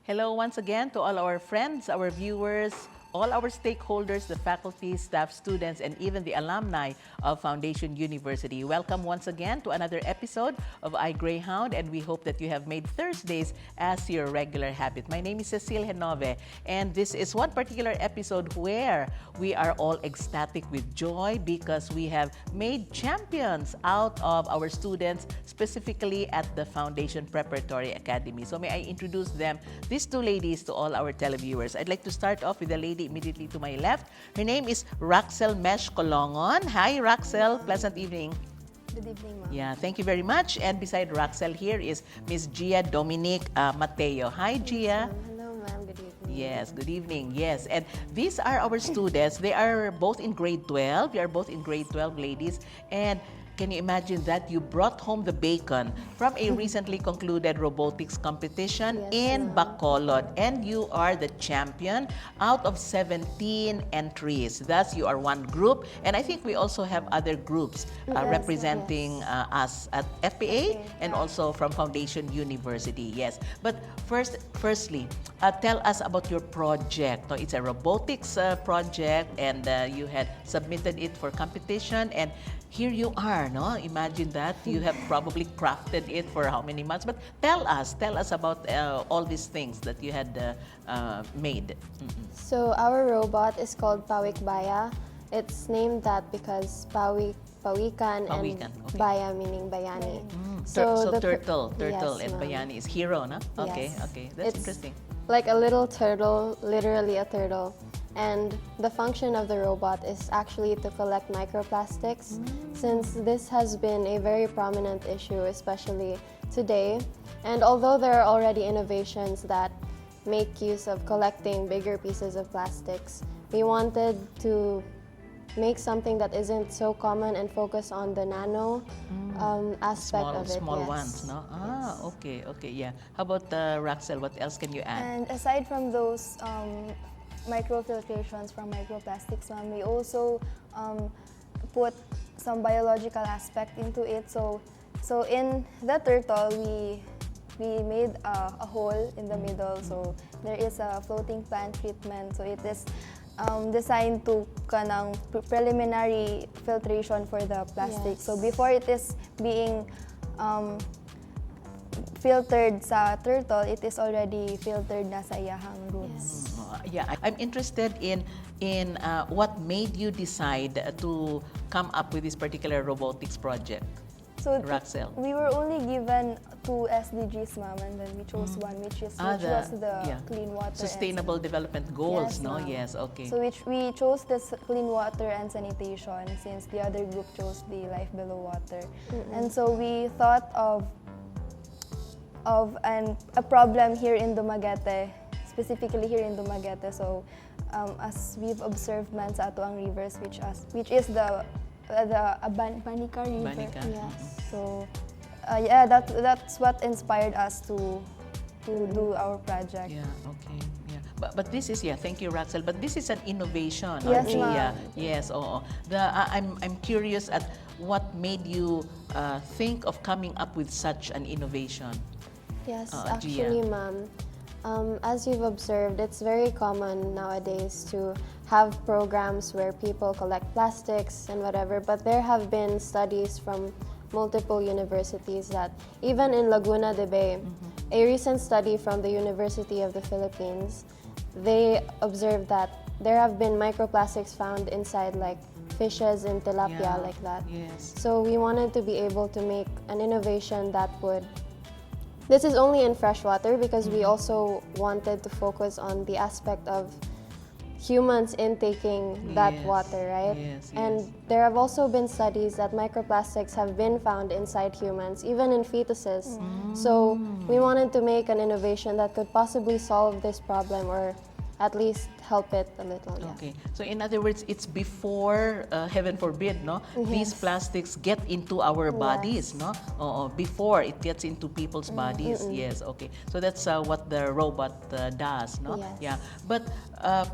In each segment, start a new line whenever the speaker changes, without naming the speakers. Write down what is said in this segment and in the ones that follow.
Hello once again to all our friends, our viewers, all our stakeholders, the faculty, staff, students, and even the alumni of Foundation University. Welcome once again to another episode of iGreyhound, and we hope that you have made Thursdays as your regular habit. My name is Cecile Henove, and this is one particular episode where we are all ecstatic with joy because we have made champions out of our students, specifically at the Foundation Preparatory Academy. So may I introduce them, these two ladies, to all our televiewers. I'd like to start off with the lady immediately to my left. Her name is Rhaxcell Colongon. Hi, Rhaxcell. Pleasant evening.
Good evening, ma'am.
Yeah, thank you very much. And beside Rhaxcell here is Miss Dominique Mateo. Hi, Gia.
Hello, ma'am. Good evening.
Yes, good evening. Yes, and these are our students. They are both in grade 12. We are both in grade 12, ladies. And can you imagine that you brought home the bacon from a recently concluded robotics competition in Bacolod, and you are the champion out of 17 entries. Thus, you are one group, and I think we also have other groups representing us at FPA and also from Foundation University. Yes, but firstly, tell us about your project. So it's a robotics project, and you had submitted it for competition, and here you are, no? Imagine that. You have probably crafted it for how many months? But tell us about all these things that you had made.
So our robot is called Baya. It's named that because Pawikan and
okay.
Baya meaning Bayani.
So turtle
yes,
and
ma'am.
Bayani is hero, no? Okay,
Yes.
okay. That's
It's
interesting.
like a little turtle, literally a turtle. And the function of the robot is actually to collect microplastics, since this has been a very prominent issue, especially today. And although there are already innovations that make use of collecting bigger pieces of plastics, we wanted to make something that isn't so common and focus on the nano aspect of it.
Small ones, no? Ah, okay, yeah. How about Rhaxcell? What else can you add?
And aside from those microfiltrations from microplastics, ma'am, we also put some biological aspect into it. So in the turtle, we made a hole in the middle. So there is a floating plant treatment. So it is designed to kanang preliminary filtration for the plastic.
Yes.
So before it is being filtered sa turtle, it is already filtered na sa iyahang roots.
Yeah, I'm interested in what made you decide to come up with this particular robotics project.
So
Rhaxcell.
we were only given 2 SDGs, ma'am, and then we chose one, which was the clean water.
Sustainable Development Goals,
Yes,
no?
ma'am.
Yes, okay.
So we chose this clean water and sanitation, since the other group chose the life below water. And so we thought of a problem here in Dumaguete, specifically here in Dumaguete. So as we've observed man sa ato ang rivers, which is the Banica River.
Banica.
Yes.
So that's what inspired us to do our project.
Yeah, okay. Yeah. But this is, thank you, Rhaxcell. But this is an innovation,
Yes,
Gia.
ma'am.
Yes, oo. I'm curious at what made you think of coming up with such an innovation.
Yes,
Gia.
actually, ma'am. As you've observed, it's very common nowadays to have programs where people collect plastics and whatever, but there have been studies from multiple universities that even in Laguna de Bay, a recent study from the University of the Philippines, they observed that there have been microplastics found inside like fishes and tilapia, like that.
Yes.
So we wanted to be able to make an innovation that would. This is only in freshwater because we also wanted to focus on the aspect of humans intaking that water, right?
Yes,
and there have also been studies that microplastics have been found inside humans, even in fetuses. So we wanted to make an innovation that could possibly solve this problem or at least help it a little. Yeah.
Okay. So in other words, it's before, heaven forbid, no? These plastics get into our bodies, no? Before it gets into people's bodies. Yes, okay. So that's what the robot does, no?
Yes.
Yeah. But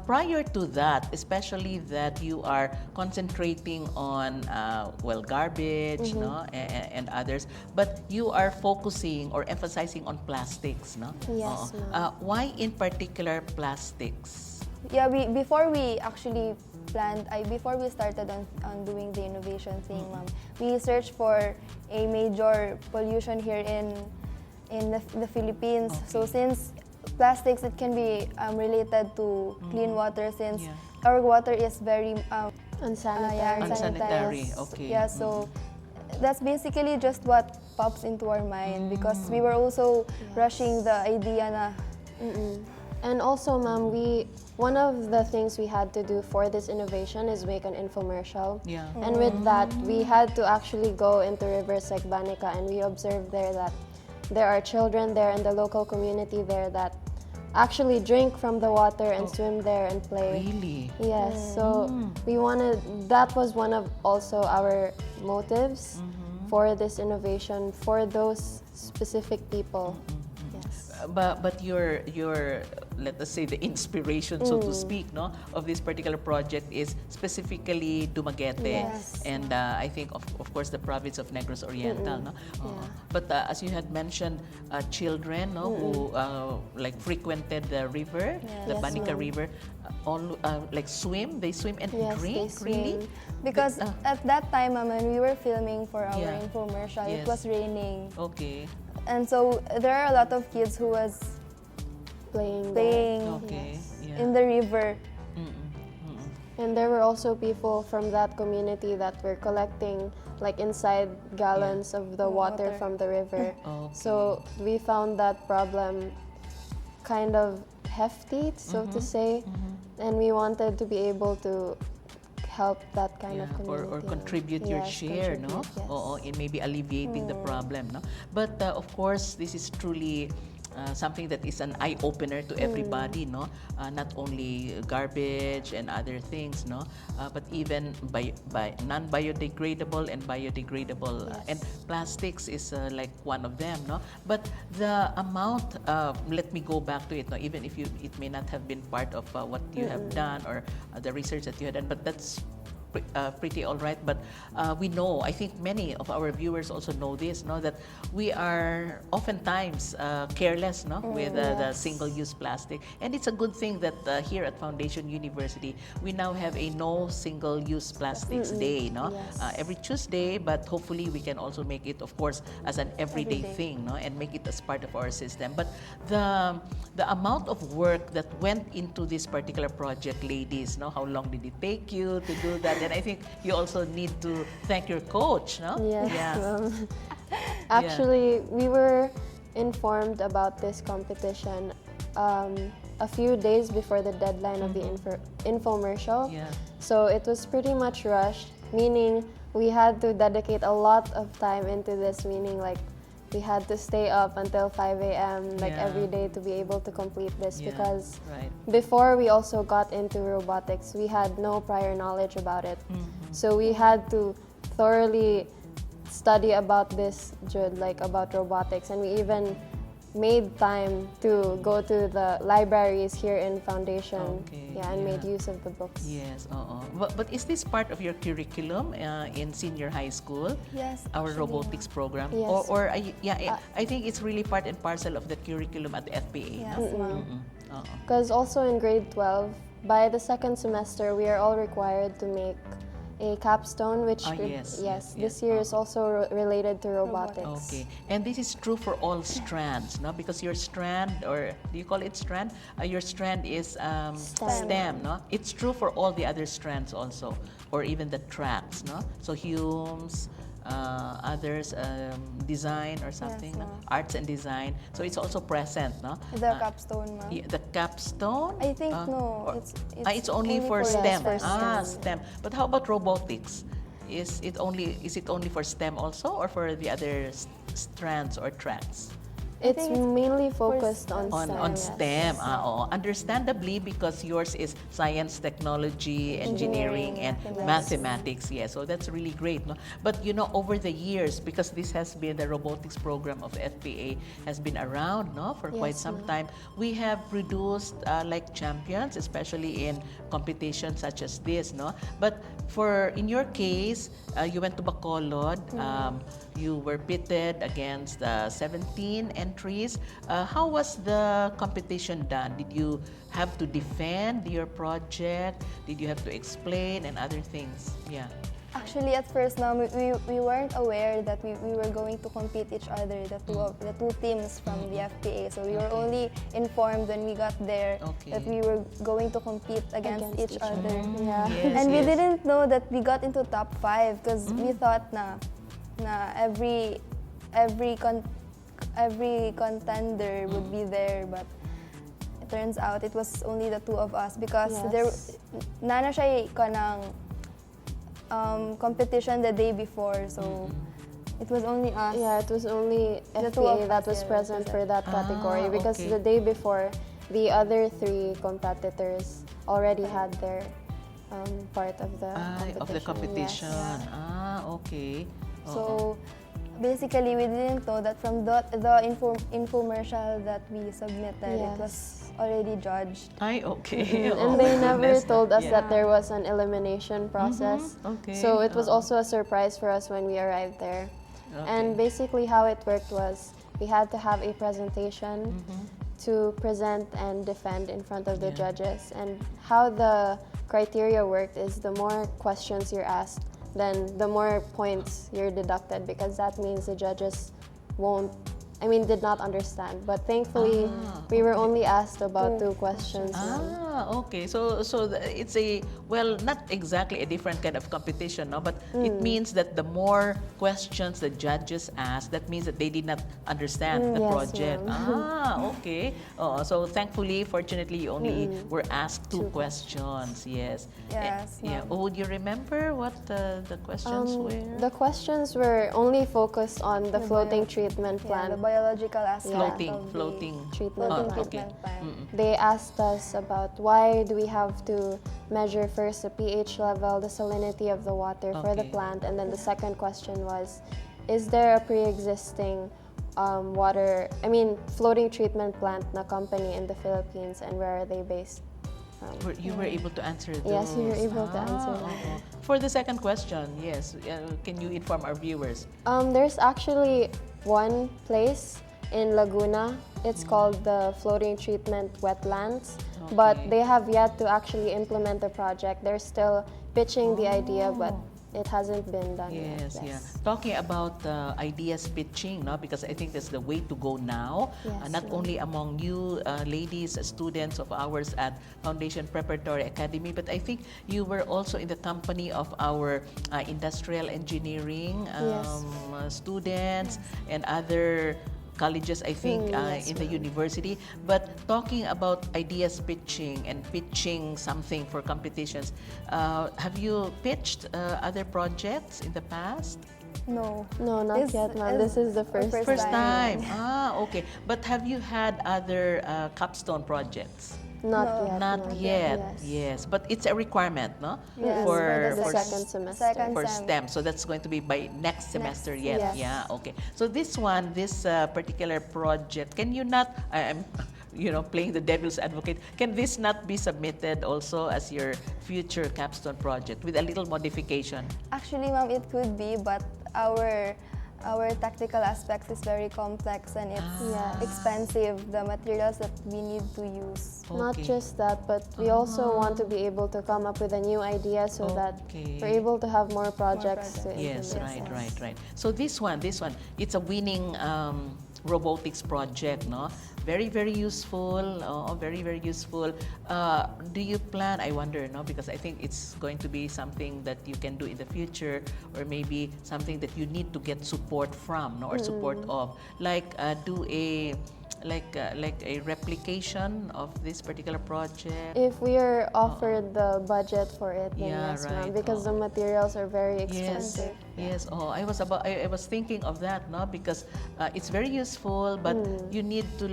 prior to that, especially that you are concentrating on, well, garbage, no? And others, but you are focusing or emphasizing on plastics, no?
Yes, ma'am.
Why in particular plastics?
Yeah, before we actually planned, before we started on doing the innovation thing, ma'am, we searched for a major pollution here in the Philippines.
Okay.
So since plastics, it can be related to clean water, since
Yeah.
our water is very
Unsanitary.
Unsanitary, okay.
Yeah, so that's basically just what pops into our mind, because we were also rushing the idea na.
And also, ma'am, one of the things we had to do for this innovation is make an infomercial.
Yeah.
And with that, we had to actually go into rivers like Banica, and we observed there that there are children there in the local community there that actually drink from the water and swim there and play.
Really?
Yes, so that was one of also our motives for this innovation for those specific people. Yes.
But your let us say the inspiration, so to speak, no, of this particular project is specifically Dumaguete,
Yes.
and I think of course the province of Negros Oriental, no. But as you had mentioned, children, no, who like frequented the river, the
Yes,
Banica
ma'am.
River, all like swim. They swim and
Yes,
drink.
they
Really?
swim.
Because at that time, ma'am, when we were filming for our
Yeah.
infomercial,
Yes.
it was raining.
Okay.
And so there are a lot of kids who was
Playing there.
playing
Okay. Yeah.
in the river.
And there were also people from that community that were collecting like inside gallons of the water
Water.
from the river.
Okay.
So we found that problem kind of hefty, so to say, and we wanted to be able to help that kind of community.
Or contribute your
Yes,
share, no?
contribute, yes.
Oo, in maybe alleviating the problem, no? But of course, this is truly something that is an eye-opener to everybody, no? Not only garbage and other things, no? But even by non-biodegradable and biodegradable. And plastics is like one of them, no? But the amount, let me go back to it, no? Even if it may not have been part of what you have done or the research that you had done, but that's pretty all right. But we know, I think many of our viewers also know this, no, that we are oftentimes careless, no, with the single-use plastic. And it's a good thing that here at Foundation University, we now have a no single-use plastics day, no,
Yes.
every Tuesday. But hopefully we can also make it, of course, as an everyday thing, no, and make it as part of our system. But the amount of work that went into this particular project, ladies, no, how long did it take you to do that? And I think you also need to thank your coach, no?
Yes.
Yeah.
Actually, we were informed about this competition a few days before the deadline of the infomercial.
Yeah.
So it was pretty much rushed, meaning we had to dedicate a lot of time into this, meaning like we had to stay up until 5 a.m. like
Yeah.
every day to be able to complete this,
Yeah,
because
right.
before we also got into robotics, we had no prior knowledge about it. So we had to thoroughly study about this, like about robotics, and we even made time to go to the libraries here in Foundation,
Okay,
and made
yeah.
use of the books.
Yes, but is this part of your curriculum in senior high school?
Yes,
Our
actually,
robotics program?
Yes.
Or I think it's really part and parcel of the curriculum at the FPA.
Yes,
no?
ma'am.
Because also in grade 12, by the second semester, we are all required to make a capstone, which
yes,
this year is also related to robotics.
Okay, and this is true for all strands, no? Because your strand, or do you call it strand? Your strand is stem, no? It's true for all the other strands also, or even the tracks, no? So Humes, others, design or something, no?
ma'am.
Arts and design. So it's also present, no?
The capstone, ma'am.
Yeah, the capstone?
I think no,
or-
it's
only for
the
STEM.
for
STEM. But how about robotics? Is it only for STEM also, or for the other strands or tracks?
It's
think it's
mainly
for
focused on
on
STEM.
on
yes.
STEM. Oo. Understandably, because yours is science, technology, engineering, and mathematics. Yeah, so that's really great. No? But you know, over the years, because this has been the robotics program of FPA has been around, no, for quite
Yes,
some
ma'am.
time. We have produced like champions, especially in competitions such as this, no. But for in your case, you went to Bacolod. You were pitted against 17 entries. How was the competition done? Did you have to defend your project? Did you have to explain and other things? Yeah.
Actually, at first, no, we weren't aware that we were going to compete each other, the two teams from the FPA. So we were only informed when we got there that we were going to compete against each other.
Yeah.
Yes,
And we
yes.
didn't know that we got into top 5 because we thought na every contender would be there, but it turns out it was only the two of us because there nana siya kanang competition the day before, so it was only us.
Yeah, it was only
The two of
FPA that
us,
was
yeah,
present for that category because
okay.
the day before, the other 3 competitors already had their part of the competition.
Of the competition.
Yes.
Okay.
So basically, we didn't know that from the infomercial that we submitted, it was already judged.
Okay.
And they never told us that there was an elimination process.
Okay.
So it was also a surprise for us when we arrived there. And basically how it worked was we had to have a presentation to present and defend in front of the judges. And how the criteria worked is the more questions you're asked, then the more points you're deducted because that means the judges did not understand. But thankfully, we were only asked about 2 questions.
Okay. So it's not exactly a different kind of competition, no? But it means that the more questions the judges ask, that means that they did not understand the
Yes,
project.
ma'am.
Okay. So thankfully, fortunately, you only were asked 2 questions. Yes.
Yes,
Yeah.
ma'am.
Oh, would you remember what the questions were?
The questions were only focused on the floating treatment
Yeah, the
plant.
biological aspect
Floating.
Treatment
floating
plant.
treatment plant.
They asked us about why do we have to measure first the pH level, the salinity of the water for the
Okay.
plant, and then the second question was, is there a pre-existing floating treatment plant na company in the Philippines, and where are they based from?
You were able to answer those.
Yes, we were able to answer that.
Oo. For the second question, yes, can you inform our viewers?
There's actually one place in Laguna. It's called the Floating Treatment Wetlands, but they have yet to actually implement the project. They're still pitching the idea, but it hasn't been done
Yes,
yet.
yeah. Talking about ideas pitching, no, because I think that's the way to go now.
Yes,
Not only among you ladies, students of ours at Foundation Preparatory Academy, but I think you were also in the company of our industrial engineering students and other colleges, I think, in the university. But talking about ideas pitching and pitching something for competitions, have you pitched other projects in the past?
No.
No, not yet, ma'am. This is the first
First
time.
time. Okay. But have you had other capstone projects?
Not yet.
Not yet.
Yes.
Yes. But it's a requirement, no?
Yes,
For the
for
second semester.
second
For
sem.
STEM. So that's going to be by next semester yet.
yes.
Yeah, okay. So this particular project, can you not, I'm playing the devil's advocate, can this not be submitted also as your future capstone project with a little modification?
Actually, ma'am, it could be, but our technical aspects is very complex and it's expensive, the materials that we need to use.
Not
Okay.
just that, but we also want to be able to come up with a new idea so that we're able to have more projects to
Yes,
implement.
right. So this one, it's a winning robotics project, no? Very, very useful. Very, very useful. Do you plan? I wonder, no, because I think it's going to be something that you can do in the future, or maybe something that you need to get support from, no, or support of. Like do a like a replication of this particular project?
If we are offered the budget for it, then
Yeah,
yes,
right.
ma'am, because the materials are very
Yes,
expensive.
yes. Oh, I was thinking of that, no, because it's very useful, but you need to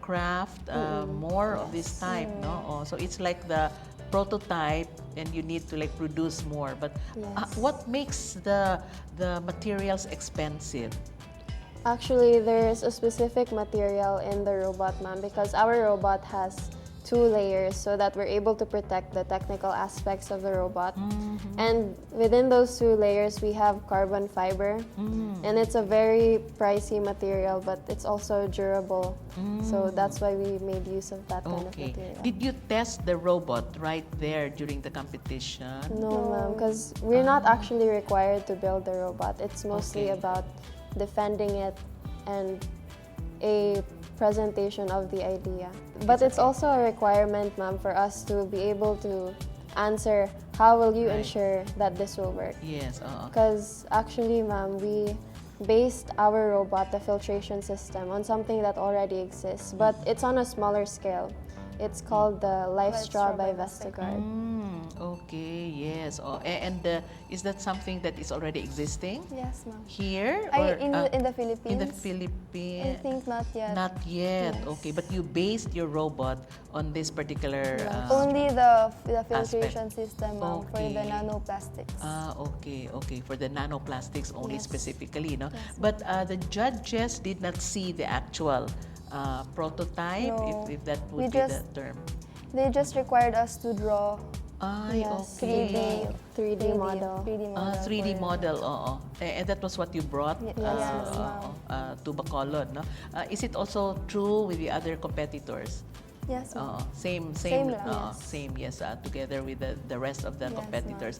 craft more of this type, no. Oh, so it's like the prototype, and you need to produce more. But
Yes.
what makes the materials expensive?
Actually, there's a specific material in the robot, ma'am, because our robot has 2 layers so that we're able to protect the technical aspects of the robot. And within those 2 layers, we have carbon fiber. And it's a very pricey material, but it's also durable. So that's why we made use of that kind of
Okay.
material.
Did you test the robot right there during the competition?
No, ma'am, because we're not actually required to build the robot. It's mostly
Okay.
about defending it and a presentation of the idea. But it's also a requirement, ma'am, for us to be able to answer how will you
Right.
ensure that this will work.
Yes.
Because actually, ma'am, we based our robot, the filtration system, on something that already exists, but it's on a smaller scale. It's called the Life Straw by Vestagard.
Okay. Yes. Oh, and is that something that is already existing
Yes, ma'am.
here
In the Philippines?
in the
I
Philippines?
think not yet.
Not yet.
Yes.
Okay, but you based your robot on this particular.
Only the filtration system, ma'am, for
Okay.
the nanoplastics.
Okay, okay. For the nanoplastics only
Yes.
specifically, no?
Yes,
But the judges did not see the actual prototype,
No.
if that
We
would be the
just-
term.
They just required us to draw
Ay,
Yes,
okay.
3D model.
3D model.
3D
for-
model, oo. And that was what you brought
Yes, ma'am.
to Bacolod, no? Is it also true with the other competitors?
Yes, ma'am.
Same,
Same lang, yes.
same, yes, together with the rest of the
Yes,
competitors.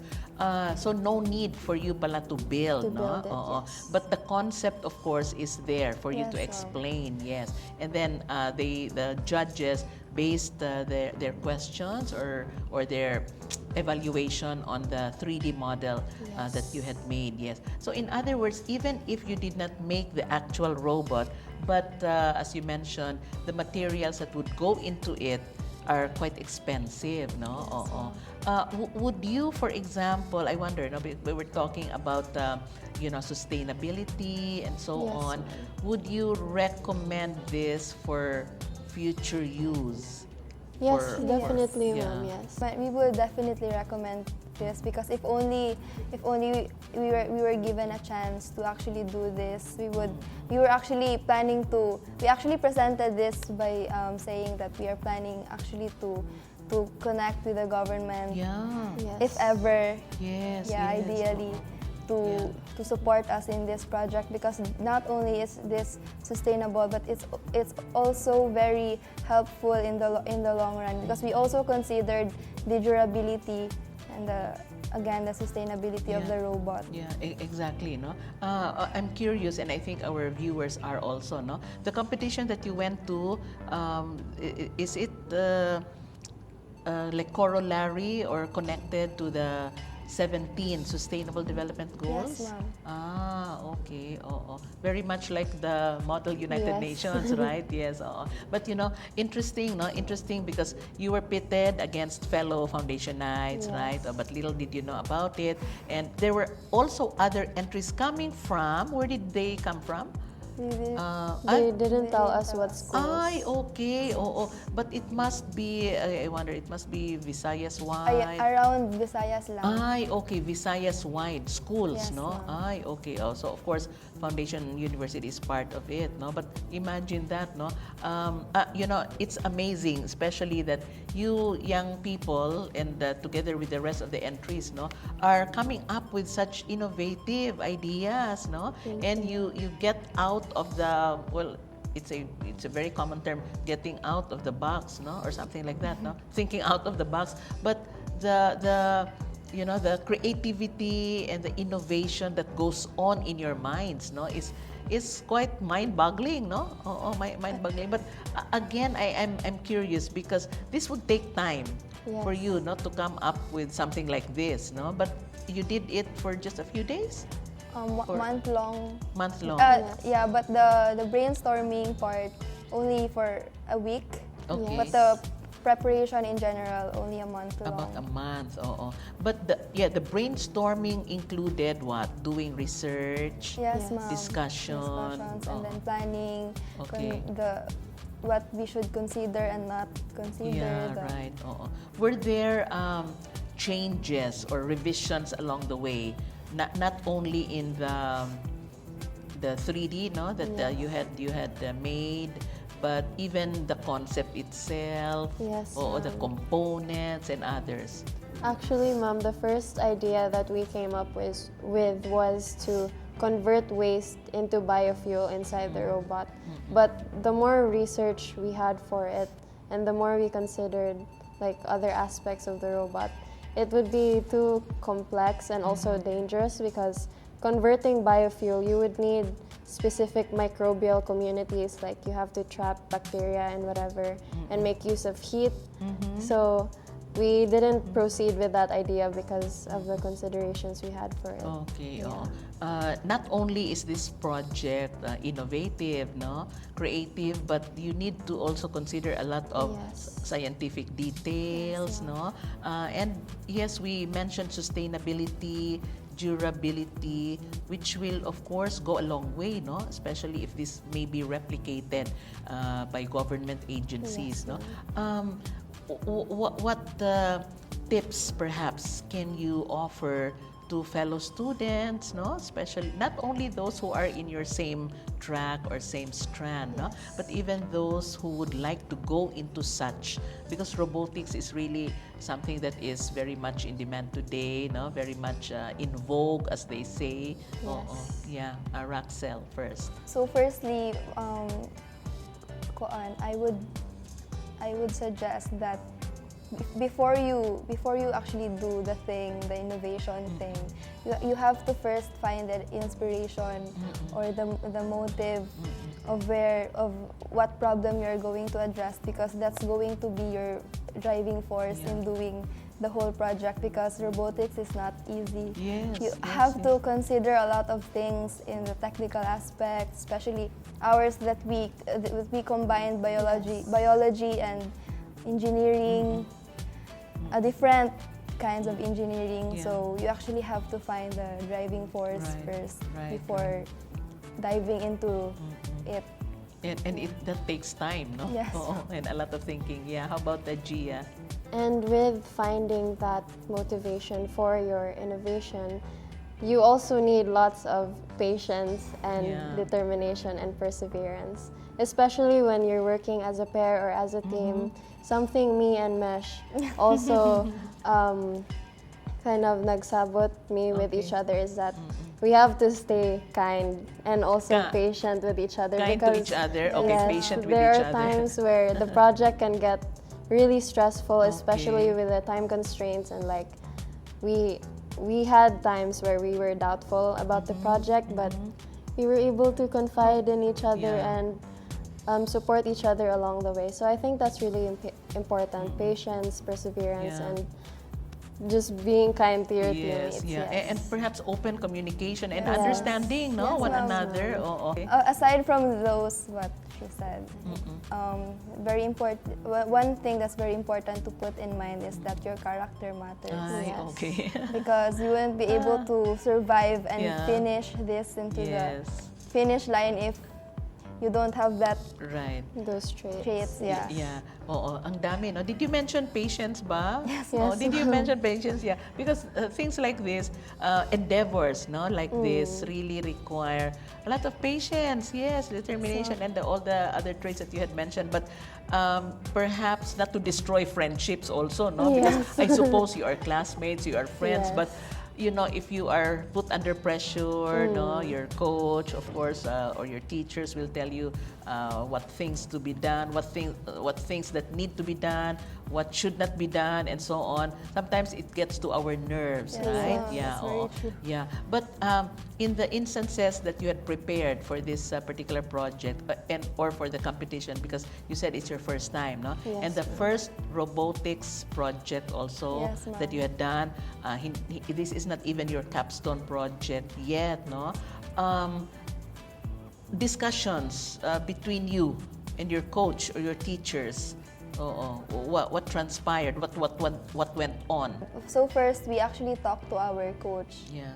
So no need for you pala to build,
To
no?
build it,
Oo.
yes.
But the concept, of course, is there for you
Yes,
to
ma'am.
explain, yes. And then the judges based their questions or their evaluation on the 3D model that you had made, yes. So in other words, even if you did not make the actual robot, but as you mentioned, the materials that would go into it are quite expensive, no? Oo. Would you, for example, I wonder, no, we were talking about sustainability and so
Yes,
on. Would you recommend this for future use?
Yes,
For-
definitely,
yeah.
ma'am, yes.
But we would definitely recommend this because if only we were given a chance to actually do this, we were actually planning to. We actually presented this by saying that we are planning actually to connect with the government,
Yeah.
Yes.
if ever,
Yes.
yeah,
yes.
ideally. To support us in this project because not only is this sustainable but it's also very helpful in the long run because we also considered the durability and the sustainability of
Yeah.
the robot.
Yeah, exactly, no? I'm curious, and I think our viewers are also, no? The competition that you went to, is it like corollary or connected to the 17 Sustainable Development Goals?
Yes, ma'am.
Okay. Oh. Very much like the Model United
Yes.
Nations, right? Yes. But interesting, no? Interesting because you were pitted against fellow Foundationites,
Yes.
right? But little did you know about it. And there were also other entries coming from, where did they come from?
They didn't tell us what schools.
Ay, okay. Oo. But it must be, I wonder, it must be Visayas-wide.
Around Visayas lang.
Ay, okay, Visayas-wide schools,
Yes,
no?
ma'am.
Ay, okay. So of course, Foundation University is part of it, no? But imagine that, no? It's amazing, especially that you young people and together with the rest of the entries, no, are coming up with such innovative ideas, no? And you get out of the, well, it's a very common term, getting out of the box, no, or something like that, no, thinking out of the box. But the creativity and the innovation that goes on in your minds, no, is quite mind-boggling, no? Mind-boggling. But again, I'm curious because this would take time for
Yes.
you, no, to come up with something like this, no. But you did it for just a few days,
Month long.
month long.
Yeah, but the brainstorming part only for a week.
Okay.
But the preparation in general, only a month long.
About a month, oo. But the brainstorming included what? Doing research,
Yes,
Yes.
ma'am.
discussions,
And then planning,
Okay.
what we should consider and not consider.
Yeah, right. Oo. Were there changes or revisions along the way? Not only in the 3D, no, that you had made, but even the concept itself,
Yes,
or the
ma'am.
components and others.
Actually, ma'am, the first idea that we came up with was to convert waste into biofuel inside the robot. But the more research we had for it, and the more we considered like other aspects of the robot, it would be too complex and also dangerous, because converting biofuel, you would need specific microbial communities, like you have to trap bacteria and whatever, and make use of heat. So we didn't proceed with that idea because of the considerations we had for it.
Okay.
Yeah.
Oo. Not only is this project innovative, no, creative, but you need to also consider a lot of
Yes.
scientific details,
Yes,
no. And yes, we mentioned sustainability, durability, which will of course go a long way, no, especially if this may be replicated by government agencies,
Yes,
no. What tips perhaps can you offer to fellow students, no, especially not only those who are in your same track or same strand, no, but even those who would like to go into such, because robotics is really something that is very much in demand today, no, very much in vogue, as they say. Yeah, Rhaxcell first.
So firstly, I would suggest that before you actually do the innovation thing, you have to first find the inspiration or the motive of what problem you're going to address, because that's going to be your driving force in doing the whole project, because robotics is not easy. You have to consider a lot of things in the technical aspect, especially ours that we combine biology and engineering, different kinds of engineering.
Yeah.
So you actually have to find the driving force first before diving into it.
And that takes time, no?
Yes.
Oo, and a lot of thinking. Yeah, how about the Gia?
And with finding that motivation for your innovation, you also need lots of patience and determination and perseverance, especially when you're working as a pair or as a team. Something me and Mesh also kind of nagsabot me with each other is that we have to stay kind and also patient with each other.
Kind to each other, okay,
yes,
patient with
there
each
are
other.
times where the project can get really stressful, especially with the time constraints, and like we had times where we were doubtful about the project, but we were able to confide in each other and support each other along the way. So I think that's really important: patience, perseverance, and just being kind to your teammates.
And perhaps open communication and
Yes.
understanding, no,
Yes,
one
ma'am.
another. Okay.
Aside from those, what she said, very important. One thing that's very important to put in mind is that your character matters.
Ay,
Yes.
okay.
Because you won't be able to survive and finish this into the finish line if you don't have that
Right.
Those traits.
traits. Yeah.
Yeah. Oo, ang dami, no? Did you mention patience ba?
Yes.
Oh,
Yes.
did you mention patience? Yeah. Because things like this, endeavors, no, like this really require a lot of patience, yes, determination, and all the other traits that you had mentioned. But perhaps not to destroy friendships also, no? Because I suppose you are classmates, you are friends,
Yes.
but you know, if you are put under pressure, no, your coach, of course, or your teachers will tell you what things to be done, what things that need to be done, what should not be done, and so on. Sometimes it gets to our nerves,
Yes,
right?
that's very true.
Yeah. But in the instances that you had prepared for this particular project or for the competition, because you said it's your first time, no?
Yes,
And the first robotics project also
Yes, ma'am.
that you had done, this is not even your capstone project yet, no? Discussions between you And your coach or your teachers, what transpired? What went on?
So first, we actually talked to our coach.
Yeah.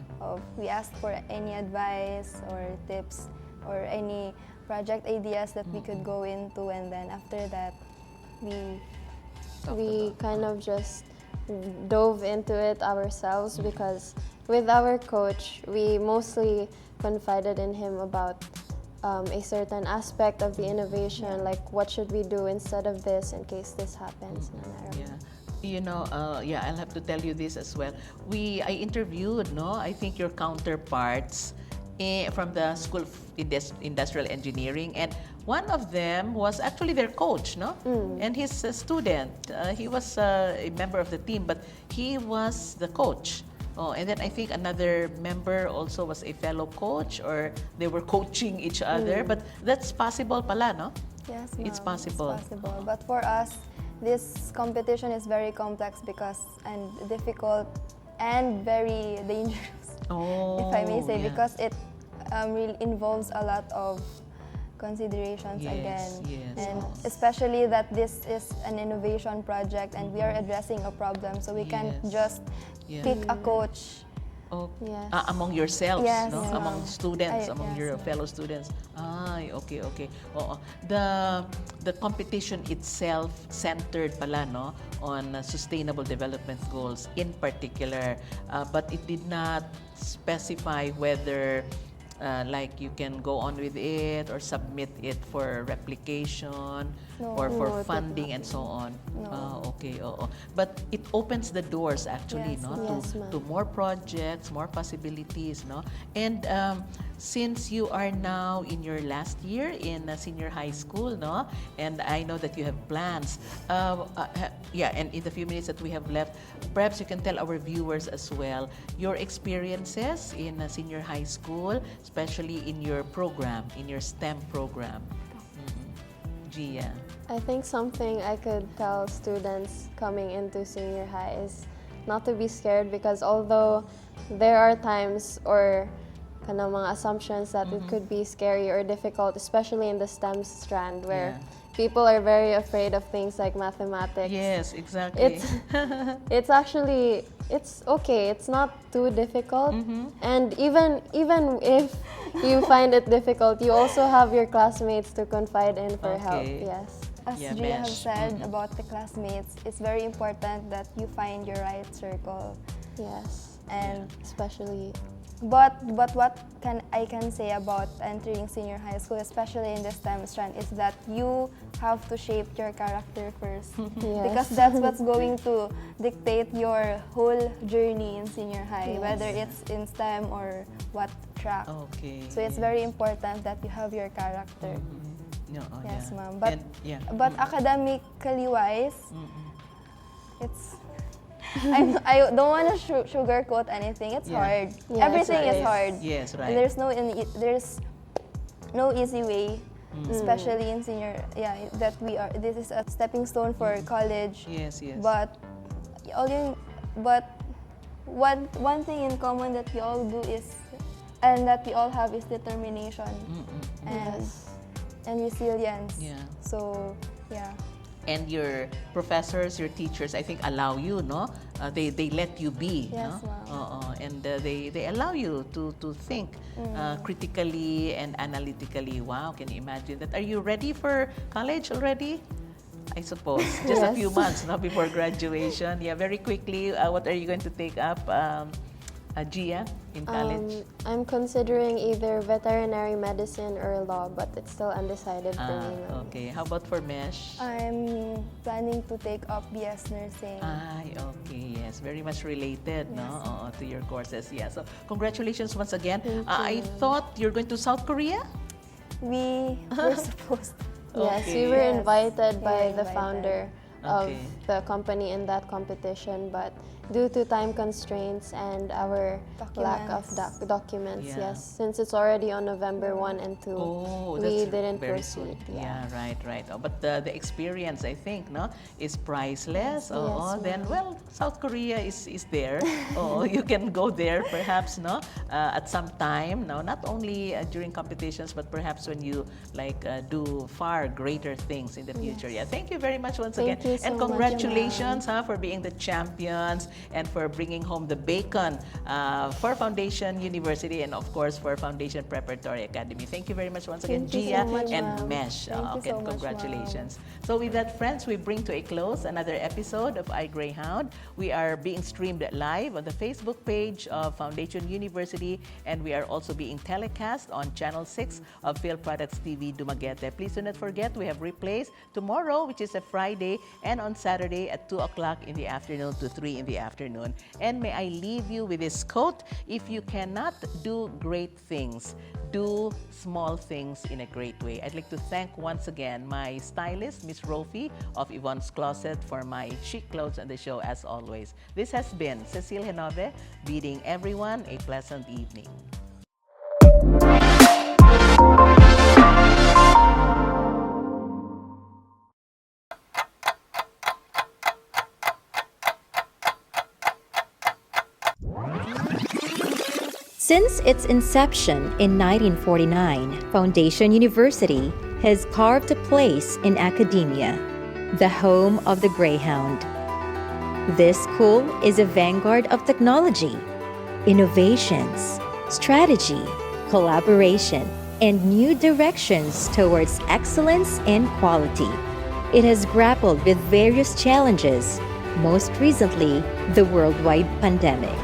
We asked for any advice or tips or any project ideas that we could go into, and then after that,
we kind of just dove into it ourselves because with our coach, we mostly confided in him about a certain aspect of the innovation, like what should we do instead of this in case this happens.
Yeah. You know, I'll have to tell you this as well. I interviewed, I think your counterparts from the School of Industrial Engineering, and one of them was actually their coach, and his student. He was a member of the team, but he was the coach. And then I think another member also was a fellow coach, or they were coaching each other. But that's possible pala, no?
Yes, ma'am.
It's possible.
It's possible. But for us, this competition is very complex and difficult and very dangerous, if I may say, because it really involves a lot of considerations again. And especially that this is an innovation project and we are addressing a problem, so we can't just pick a coach.
Among yourselves,
Yes,
among students, among your fellow students. Okay. The competition itself centered pala, on sustainable development goals in particular, but it did not specify whether like you can go on with it or submit it for replication or for funding and so on. Okay. But it opens the doors actually, to more projects, more possibilities, And since you are now in your last year in senior high school, and I know that you have plans. And in the few minutes that we have left, perhaps you can tell our viewers as well your experiences in senior high school, especially in your program, in your STEM program. Gia.
I think something I could tell students coming into senior high is not to be scared, because although there are times or mga assumptions that it could be scary or difficult, especially in the STEM strand where people are very afraid of things like mathematics.
Yes, exactly.
It's actually, it's okay. It's not too difficult. And even if you find it difficult, you also have your classmates to confide in for help. Yes.
As Gia have said about the classmates, it's very important that you find your right circle.
Yes.
And
especially.
But what I can say about entering senior high school, especially in the STEM strand, is that you have to shape your character first. Because that's what's going to dictate your whole journey in senior high, whether it's in STEM or what track. So it's very important that you have your character. Yes, ma'am. But academically wise, it's I don't want to sugarcoat anything. It's hard. Everything is hard.
Yes, right.
And there's no easy way, especially in senior. That this is a stepping stone for college.
Yes.
But one thing in common that we all do is, and that we all have, is determination and resilience. So
And your professors, your teachers, I think allow you, They let you be,
Yes, ma'am.
And they allow you to think critically and analytically. Wow, can you imagine that? Are you ready for college already? I suppose just a few months before graduation. Very quickly, what are you going to take up, Gia, in college?
I'm considering either veterinary medicine or law, but it's still undecided for me.
Okay. How about for Mesh?
I'm planning to take up BS nursing.
Okay. Yes, very much related, to your courses. So congratulations once again. I thought you're going to South Korea.
We were supposed to.
Yes, we were invited by the founder of
Okay.
the company in that competition, but due to time constraints and our lack of documents,
Yeah.
yes, since it's already on November 1 and 2,
Oh,
we
that's
didn't
very
proceed.
soon. Yeah, right. Oh, but the experience, I think, no, is priceless. Oh,
Yes,
then,
ma'am.
well, South Korea is there. Oh, you can go there perhaps, no, at some time. No, not only during competitions, but perhaps when you like do far greater things in the future. Yeah, thank you very much once
Thank
again,
you so
and
much,
congratulations, for being the champions and for bringing home the bacon for Foundation University and of course for Foundation Preparatory Academy. Thank you very much once again,
Thank you
Gia
so much,
and
ma'am.
Mesh.
Thank you
Okay,
so much,
congratulations. So with that, friends, we bring to a close another episode of iGreyhound. We are being streamed live on the Facebook page of Foundation University, and we are also being telecast on Channel 6 of Filproducts TV-Dumaguete. Please do not forget, we have replays tomorrow, which is a Friday, and on Saturday at 2 o'clock in the afternoon to 3 in the afternoon. And may I leave you with this quote: if you cannot do great things, do small things in a great way. I'd like to thank once again my stylist, Miss Rofi of Yvonne's Closet, for my chic clothes on the show as always. This has been Cecile Henove, bidding everyone a pleasant evening.
Since its inception in 1949, Foundation University has carved a place in academia, the home of the Greyhound. This school is a vanguard of technology, innovations, strategy, collaboration, and new directions towards excellence and quality. It has grappled with various challenges, most recently, the worldwide pandemic.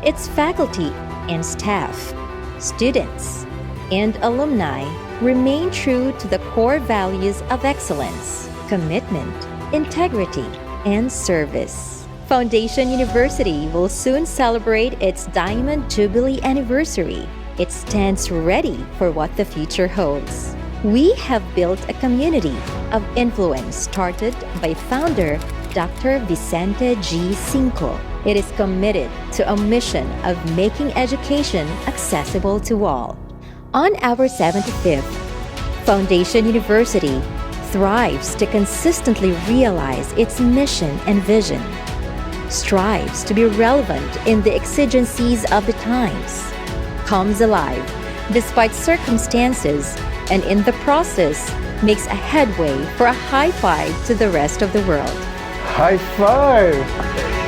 Its faculty and staff, students, and alumni remain true to the core values of excellence, commitment, integrity, and service. Foundation University will soon celebrate its Diamond Jubilee anniversary. It stands ready for what the future holds. We have built a community of influence started by founder Dr. Vicente G. Cinco. It is committed to a mission of making education accessible to all. On our 75th, Foundation University thrives to consistently realize its mission and vision, strives to be relevant in the exigencies of the times, comes alive despite circumstances, and in the process makes a headway for a high five to the rest of the world.
High five!